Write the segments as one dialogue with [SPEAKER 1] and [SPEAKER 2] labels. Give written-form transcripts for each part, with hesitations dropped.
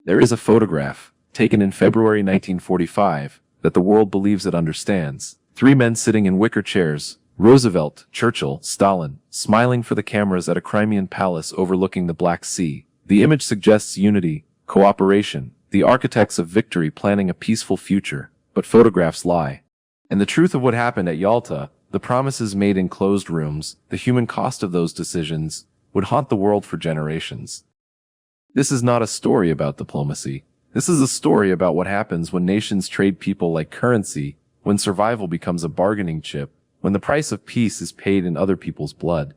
[SPEAKER 1] There is a photograph, taken in February 1945, that the world believes it understands. Three men sitting in wicker chairs, Roosevelt, Churchill, Stalin, smiling for the cameras at a Crimean palace overlooking the Black Sea. The image suggests unity, cooperation, the architects of victory planning a peaceful future, but photographs lie. And the truth of what happened at Yalta, the promises made in closed rooms, the human cost of those decisions, would haunt the world for generations. This is not a story about diplomacy. This is a story about what happens when nations trade people like currency, when survival becomes a bargaining chip, when the price of peace is paid in other people's blood.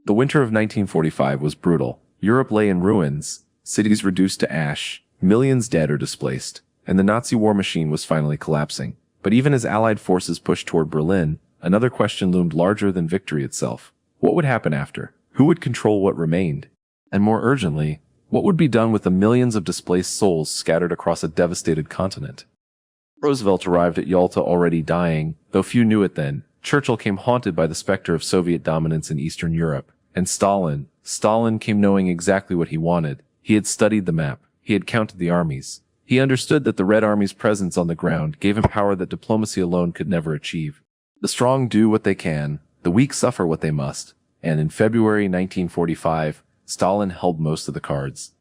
[SPEAKER 1] The winter of 1945 was brutal. Europe lay in ruins, cities reduced to ash, millions dead or displaced, and the Nazi war machine was finally collapsing. But even as Allied forces pushed toward Berlin, another question loomed larger than victory itself. What would happen after? Who would control what remained? And more urgently, what would be done with the millions of displaced souls scattered across a devastated continent? Roosevelt arrived at Yalta already dying, though few knew it then. Churchill came haunted by the specter of Soviet dominance in Eastern Europe. And Stalin came knowing exactly what he wanted. He had studied the map. He had counted the armies. He understood that the Red Army's presence on the ground gave him power that diplomacy alone could never achieve. The strong do what they can, the weak suffer what they must. And in February 1945, Stalin held most of the cards.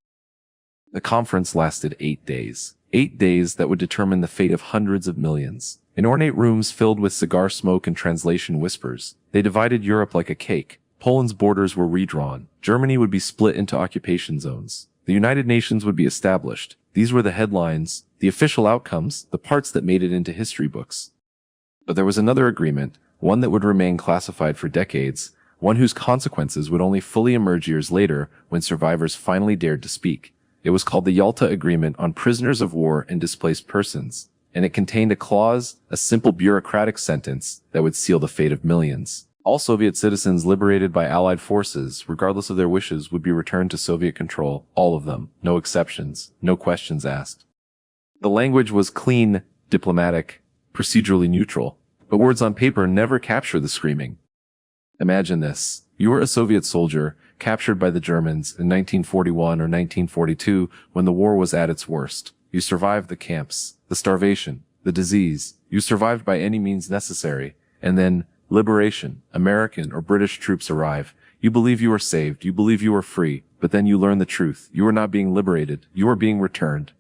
[SPEAKER 1] The conference lasted 8 days. 8 days that would determine the fate of hundreds of millions. In ornate rooms filled with cigar smoke and translation whispers, they divided Europe like a cake. Poland's borders were redrawn. Germany would be split into occupation zones. The United Nations would be established. These were the headlines, the official outcomes, the parts that made it into history books. But there was another agreement, one that would remain classified for decades, one whose consequences would only fully emerge years later when survivors finally dared to speak. It was called the Yalta Agreement on Prisoners of War and Displaced Persons, and it contained a clause, a simple bureaucratic sentence, that would seal the fate of millions. All Soviet citizens liberated by Allied forces, regardless of their wishes, would be returned to Soviet control, all of them, no exceptions, no questions asked. The language was clean, diplomatic, procedurally neutral, but words on paper never capture the screaming. Imagine this. You were a Soviet soldier, captured by the Germans in 1941 or 1942 when the war was at its worst. You survived the camps, the starvation, the disease. You survived by any means necessary. And then, liberation, American or British troops arrive. You believe you are saved, you believe you are free, but then you learn the truth. You are not being liberated, you are being returned.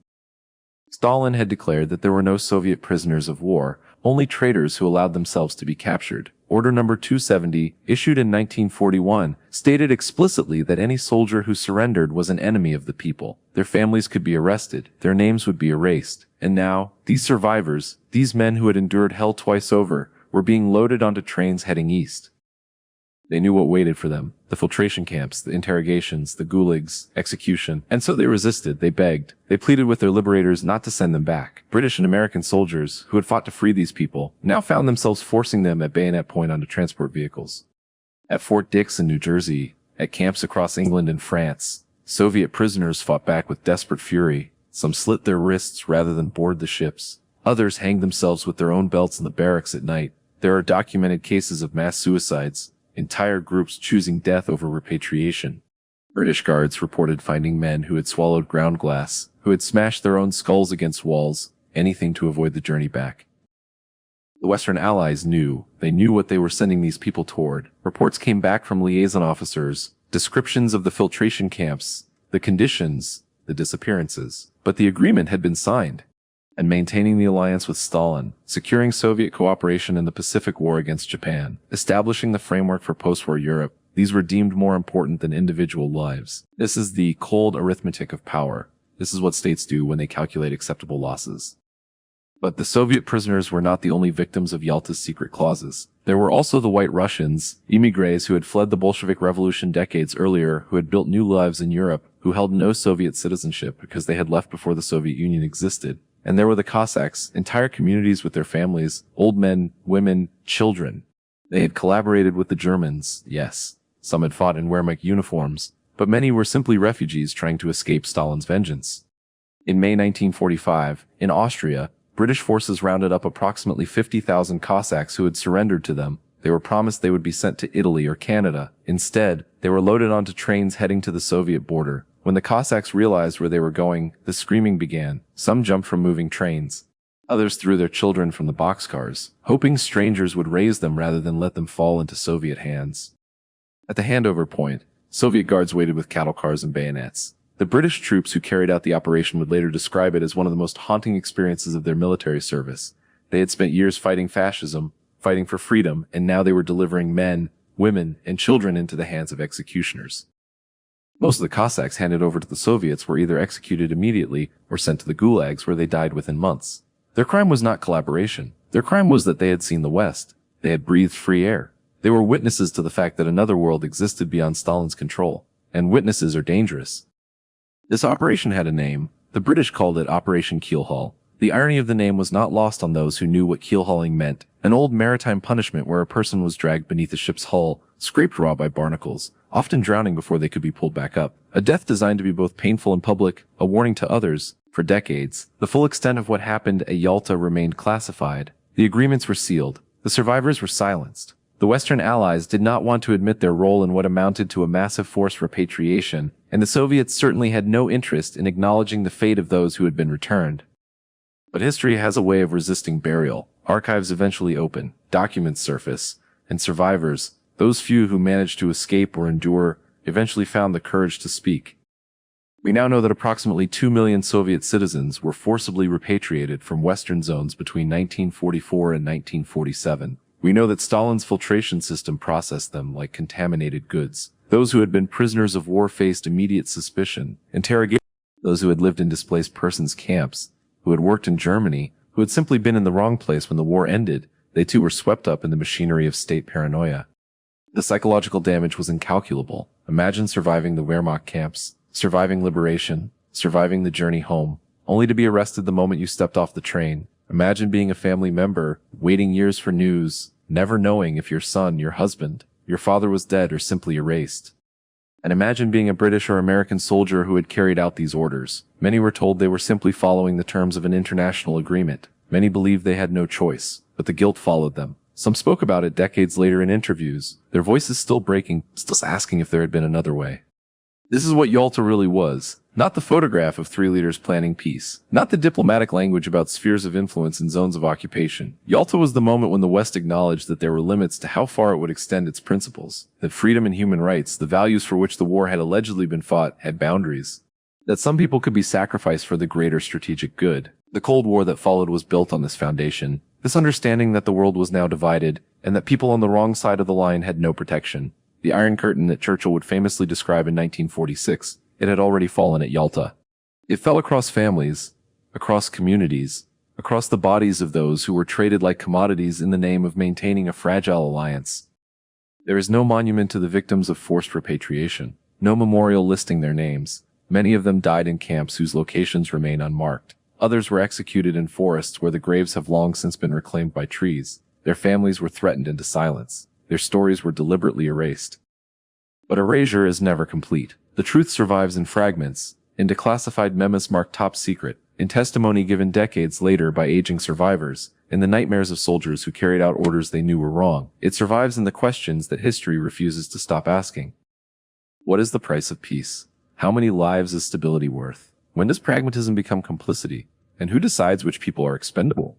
[SPEAKER 1] Stalin had declared that there were no Soviet prisoners of war, only traitors who allowed themselves to be captured. Order number 270, issued in 1941, stated explicitly that any soldier who surrendered was an enemy of the people. Their families could be arrested, their names would be erased. And now, these survivors, these men who had endured hell twice over, were being loaded onto trains heading east. They knew what waited for them, the filtration camps, the interrogations, the gulags, execution, and so they resisted, they begged, they pleaded with their liberators not to send them back. British and American soldiers, who had fought to free these people, now found themselves forcing them at bayonet point onto transport vehicles. At Fort Dix in New Jersey, at camps across England and France, Soviet prisoners fought back with desperate fury. Some slit their wrists rather than board the ships. Others hanged themselves with their own belts in the barracks at night. There are documented cases of mass suicides, entire groups choosing death over repatriation. British guards reported finding men who had swallowed ground glass, who had smashed their own skulls against walls, anything to avoid the journey back. The Western Allies knew. They knew what they were sending these people toward. Reports came back from liaison officers, descriptions of the filtration camps, the conditions, the disappearances. But the agreement had been signed. And maintaining the alliance with Stalin, securing Soviet cooperation in the Pacific War against Japan, establishing the framework for post-war Europe, these were deemed more important than individual lives. This is the cold arithmetic of power. This is what states do when they calculate acceptable losses. But the Soviet prisoners were not the only victims of Yalta's secret clauses. There were also the White Russians, émigrés who had fled the Bolshevik Revolution decades earlier, who had built new lives in Europe, who held no Soviet citizenship because they had left before the Soviet Union existed. And there were the Cossacks, entire communities with their families, old men, women, children. They had collaborated with the Germans, yes. Some had fought in Wehrmacht uniforms, but many were simply refugees trying to escape Stalin's vengeance. In May 1945, in Austria, British forces rounded up approximately 50,000 Cossacks who had surrendered to them. They were promised they would be sent to Italy or Canada. Instead, they were loaded onto trains heading to the Soviet border, When the Cossacks realized where they were going, the screaming began. Some jumped from moving trains. Others threw their children from the boxcars, hoping strangers would raise them rather than let them fall into Soviet hands. At the handover point, Soviet guards waited with cattle cars and bayonets. The British troops who carried out the operation would later describe it as one of the most haunting experiences of their military service. They had spent years fighting fascism, fighting for freedom, and now they were delivering men, women, and children into the hands of executioners. Most of the Cossacks handed over to the Soviets were either executed immediately or sent to the gulags where they died within months. Their crime was not collaboration. Their crime was that they had seen the West. They had breathed free air. They were witnesses to the fact that another world existed beyond Stalin's control, and witnesses are dangerous. This operation had a name. The British called it Operation Keelhaul. The irony of the name was not lost on those who knew what keelhauling meant, an old maritime punishment where a person was dragged beneath a ship's hull, scraped raw by barnacles, often drowning before they could be pulled back up. A death designed to be both painful in public, a warning to others. For decades, the full extent of what happened at Yalta remained classified. The agreements were sealed. The survivors were silenced. The Western Allies did not want to admit their role in what amounted to a massive forced repatriation, and the Soviets certainly had no interest in acknowledging the fate of those who had been returned. But history has a way of resisting burial. Archives eventually open, documents surface, and survivors, those few who managed to escape or endure, eventually found the courage to speak. We now know that approximately 2 million Soviet citizens were forcibly repatriated from Western zones between 1944 and 1947. We know that Stalin's filtration system processed them like contaminated goods. Those who had been prisoners of war faced immediate suspicion, interrogation. Those who had lived in displaced persons camps, who had worked in Germany, who had simply been in the wrong place when the war ended, they too were swept up in the machinery of state paranoia. The psychological damage was incalculable. Imagine surviving the Wehrmacht camps, surviving liberation, surviving the journey home, only to be arrested the moment you stepped off the train. Imagine being a family member, waiting years for news, never knowing if your son, your husband, your father was dead or simply erased. And imagine being a British or American soldier who had carried out these orders. Many were told they were simply following the terms of an international agreement. Many believed they had no choice, but the guilt followed them. Some spoke about it decades later in interviews, their voices still breaking, still asking if there had been another way. This is what Yalta really was. Not the photograph of 3 leaders planning peace. Not the diplomatic language about spheres of influence and zones of occupation. Yalta was the moment when the West acknowledged that there were limits to how far it would extend its principles. That freedom and human rights, the values for which the war had allegedly been fought, had boundaries. That some people could be sacrificed for the greater strategic good. The Cold War that followed was built on this foundation. This understanding that the world was now divided, and that people on the wrong side of the line had no protection. The Iron Curtain that Churchill would famously describe in 1946, it had already fallen at Yalta. It fell across families, across communities, across the bodies of those who were traded like commodities in the name of maintaining a fragile alliance. There is no monument to the victims of forced repatriation, no memorial listing their names. Many of them died in camps whose locations remain unmarked. Others were executed in forests where the graves have long since been reclaimed by trees. Their families were threatened into silence. Their stories were deliberately erased. But erasure is never complete. The truth survives in fragments, in declassified memos marked top secret, in testimony given decades later by aging survivors, in the nightmares of soldiers who carried out orders they knew were wrong. It survives in the questions that history refuses to stop asking. What is the price of peace? How many lives is stability worth? When does pragmatism become complicity? And who decides which people are expendable?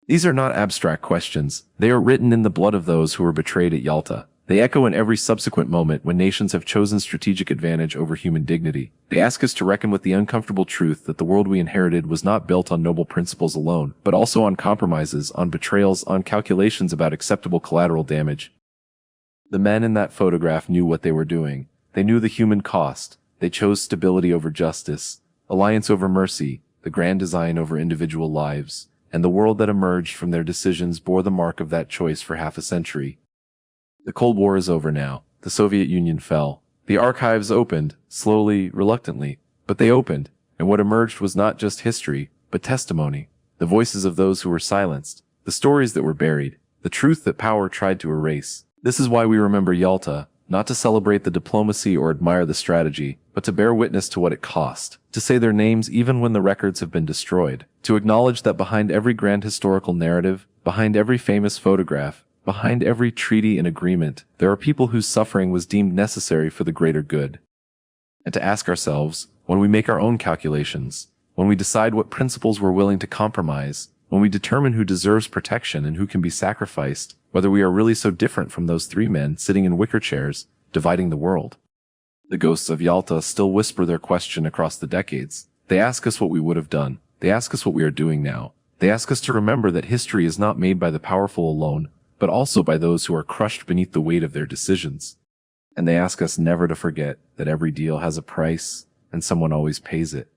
[SPEAKER 1] These are not abstract questions. They are written in the blood of those who were betrayed at Yalta. They echo in every subsequent moment when nations have chosen strategic advantage over human dignity. They ask us to reckon with the uncomfortable truth that the world we inherited was not built on noble principles alone, but also on compromises, on betrayals, on calculations about acceptable collateral damage. The men in that photograph knew what they were doing. They knew the human cost. They chose stability over justice, alliance over mercy, the grand design over individual lives. And the world that emerged from their decisions bore the mark of that choice for half a century. The Cold War is over now. The Soviet Union fell. The archives opened, slowly, reluctantly, but they opened, and what emerged was not just history, but testimony. The voices of those who were silenced, the stories that were buried, the truth that power tried to erase. This is why we remember Yalta, not to celebrate the diplomacy or admire the strategy, but to bear witness to what it cost, to say their names even when the records have been destroyed, to acknowledge that behind every grand historical narrative, behind every famous photograph, behind every treaty and agreement, there are people whose suffering was deemed necessary for the greater good. and to ask ourselves, when we make our own calculations, when we decide what principles we're willing to compromise, when we determine who deserves protection and who can be sacrificed, whether we are really so different from those three men sitting in wicker chairs, dividing the world. The ghosts of Yalta still whisper their question across the decades. They ask us what we would have done. They ask us what we are doing now. They ask us to remember that history is not made by the powerful alone, but also by those who are crushed beneath the weight of their decisions. And they ask us never to forget that every deal has a price, and someone always pays it.